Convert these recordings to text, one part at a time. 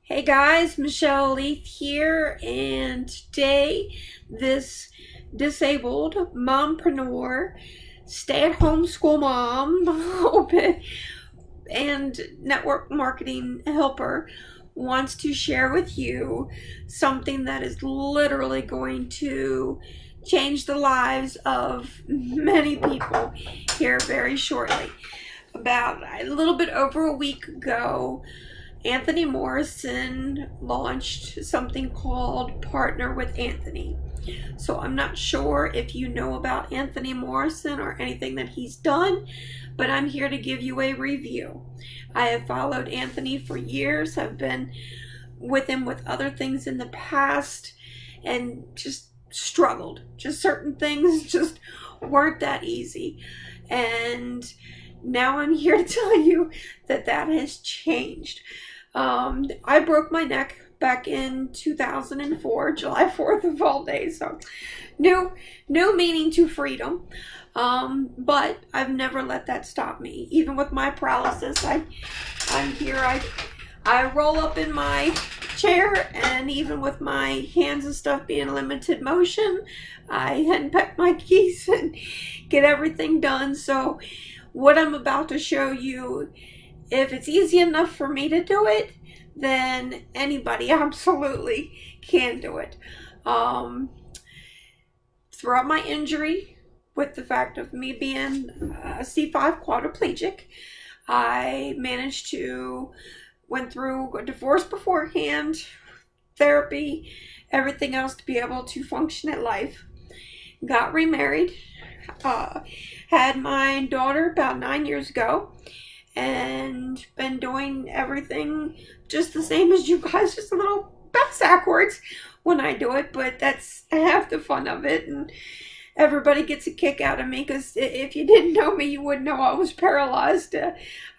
Hey guys, Michelle Leaf here, and today this disabled mompreneur, stay-at-home school mom, and network marketing helper wants to share with you something that is literally going to change the lives of many people here very shortly. About a little bit over a week ago, Anthony Morrison launched something called Partner with Anthony. So I'm not sure if you know about Anthony Morrison or anything that he's done, but I'm here to give you a review. I have followed Anthony for years. I've been with him with other things in the past and just struggled. Just certain things just weren't that easy. And now I'm here to tell you that that has changed. I broke my neck back in 2004, July 4th of all days. So no meaning to freedom. But I've never let that stop me. Even with my paralysis, I'm here. I roll up in my chair, and even with my hands and stuff being limited motion, I henpeck my keys and get everything done. So what I'm about to show you, if it's easy enough for me to do it, then anybody absolutely can do it. Throughout my injury, with the fact of me being a C5 quadriplegic, I managed to went through a divorce beforehand, therapy, everything else to be able to function at life. Got remarried, had my daughter about 9 years ago, and been doing everything just the same as you guys, just a little backwards when I do it, but that's half the fun of it, and everybody gets a kick out of me, because if you didn't know me, you wouldn't know I was paralyzed.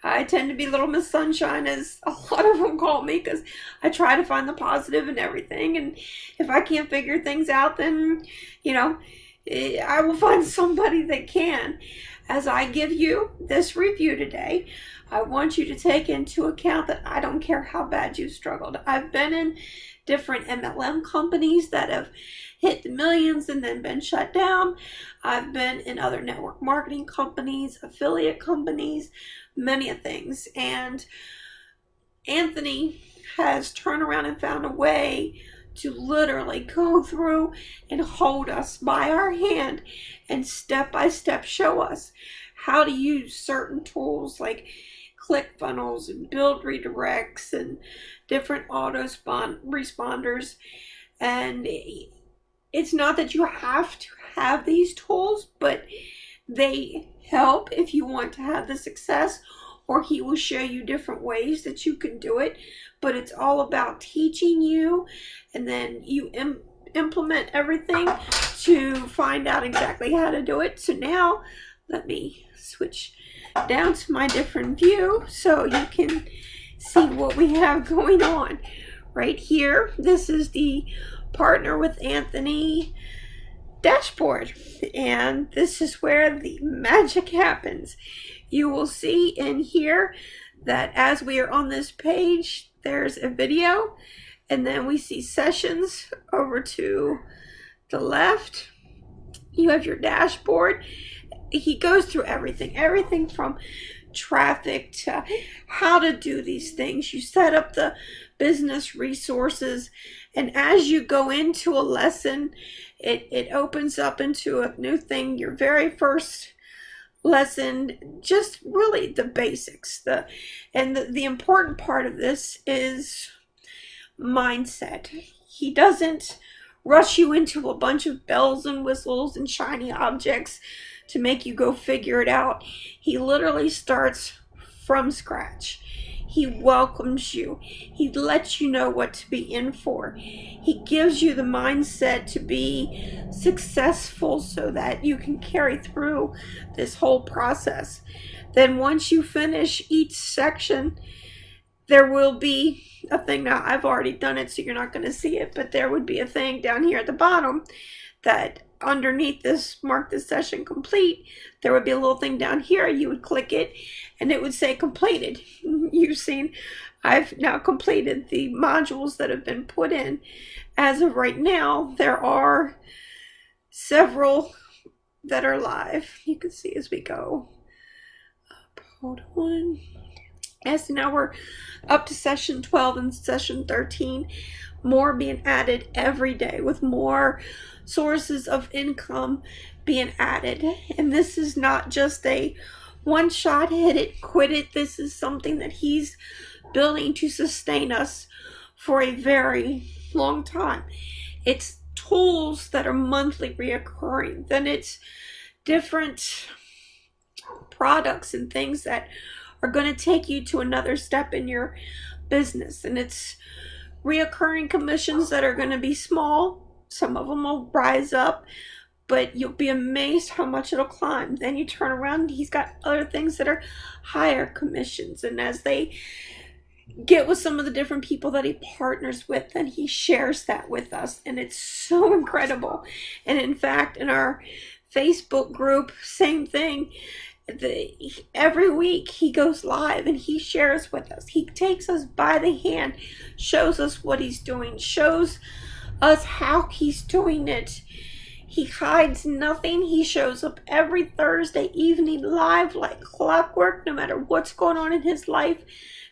I tend to be Little Miss Sunshine, as a lot of them call me, because I try to find the positive in everything, and if I can't figure things out, then, I will find somebody that can. As I give you this review today, I want you to take into account that I don't care how bad you struggled. I've been in different MLM companies that have hit the millions and then been shut down. I've been in other network marketing companies, affiliate companies, many things. And Anthony has turned around and found a way to literally go through and hold us by our hand and step by step show us how to use certain tools like ClickFunnels and build redirects and different responders. And it's not that you have to have these tools, but they help if you want to have the success, or he will show you different ways that you can do it. But it's all about teaching you, and then you implement everything to find out exactly how to do it. So now let me switch down to my different view so you can see what we have going on. Right here, this is the Partner with Anthony dashboard, and this is where the magic happens. You will see in here that as we are on this page, there's a video, and then we see sessions over to the left. You have your dashboard. He goes through everything from traffic to how to do these things. You set up the business resources, and as you go into a lesson, it opens up into a new thing. Your very first lesson, just really the basics. The important part of this is mindset. He doesn't rush you into a bunch of bells and whistles and shiny objects to make you go figure it out. He literally starts from scratch. He welcomes you. He lets you know what to be in for. He gives you the mindset to be successful so that you can carry through this whole process. Then once you finish each section, there will be a thing. Now, I've already done it, so you're not going to see it, but there would be a thing down here at the bottom that underneath this, mark this session complete, there would be a little thing down here. You would click it and it would say completed. You've seen I've now completed the modules that have been put in. As of right now, there are several that are live. You can see as we go up. Hold on. As now we're up to session 12 and session 13. More being added every day, with more sources of income being added. And this is not just a one shot, hit it, quit it. This is something that he's building to sustain us for a very long time. It's tools that are monthly reoccurring. Then it's different products and things that are going to take you to another step in your business. And it's reoccurring commissions that are going to be small. Some of them will rise up, but you'll be amazed how much it'll climb. Then you turn around and he's got other things that are higher commissions. And as they get with some of the different people that he partners with, then he shares that with us. And it's so incredible. And in fact, in our Facebook group, same thing. Every week he goes live and he shares with us. He takes us by the hand, shows us what he's doing, shows us how he's doing it. He hides nothing. He shows up every Thursday evening live like clockwork, no matter what's going on in his life,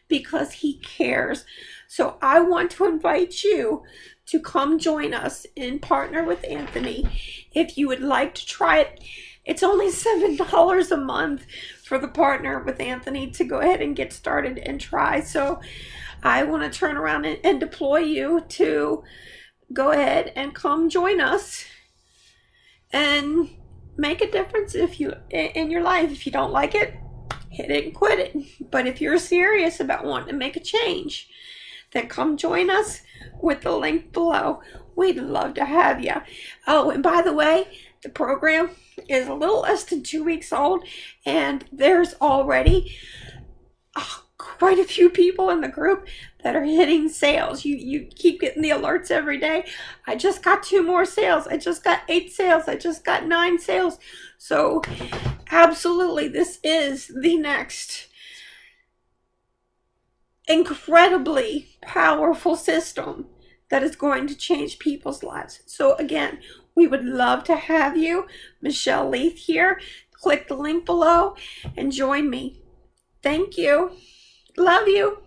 because he cares. So I want to invite you to come join us in Partner with Anthony. If you would like to try it, it's only $7 a month for the Partner with Anthony to go ahead and get started and try. So I want to turn around and deploy you to go ahead and come join us and make a difference in your life. If you don't like it, hit it and quit it. But if you're serious about wanting to make a change, then come join us with the link below. We'd love to have you. Oh, and by the way, the program is a little less than 2 weeks old, and there's already quite a few people in the group that are hitting sales. You keep getting the alerts every day. I just got 2 more sales. I just got 8 sales. I just got 9 sales. So absolutely, this is the next incredibly powerful system that is going to change people's lives. So again, we would love to have you. Michelle Leith here. Click the link below and join me. Thank you. Love you.